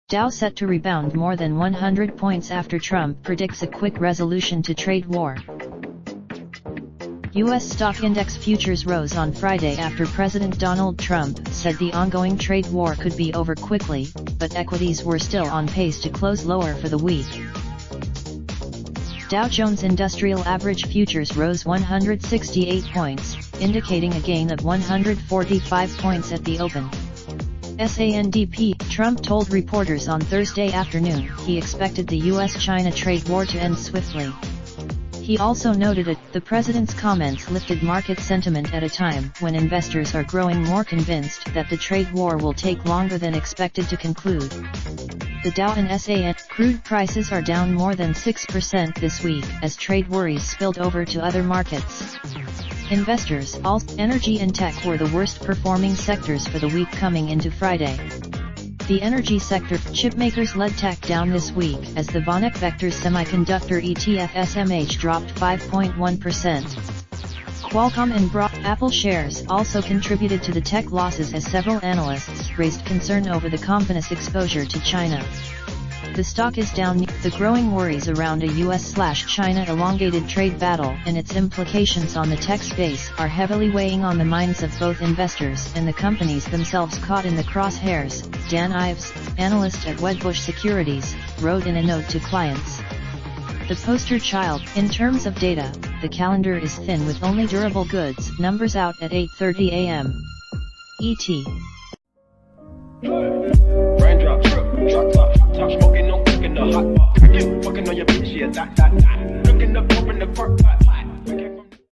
Dow set to rebound more than 100 points after Trump predicts a quick resolution to trade war. U.S. stock index futures rose on Friday after President Donald Trump said the ongoing trade war could be over quickly, but equities were still on pace to close lower for the week. Dow Jones Industrial Average futures rose 168 points, indicating a gain of 145 points at the open. S&P, Trump told reporters on Thursday afternoon he expected the U.S.-China trade war to end swiftly. He also noted the president's comments lifted market sentiment at a time when investors are growing more convinced that the trade war will take longer than expected to conclude. The Dow and S&P crude prices are down more than 6% this week as trade worries spilled over to other markets. Investors, energy and tech were the worst performing sectors for the week coming into Friday. The energy sector, chipmakers led tech down this week as the VanEck Vectors Semiconductor ETF SMH dropped 5.1%. Qualcomm and Apple shares also contributed to the tech losses as several analysts raised concern over the company's exposure to China. The stock is down. The growing worries around a US/China elongated trade battle and its implications on the tech space are heavily weighing on the minds of both investors and the companies themselves caught in the crosshairs, Dan Ives, analyst at Wedbush Securities, wrote in a note to clients. The poster child, in terms of data, the calendar is thin with only durable goods numbers out at 8:30 a.m. ET. Raindrop, drip, drop top, top smoking, no cooking the hot pot. Fucking on your bitch, yeah, that. Looking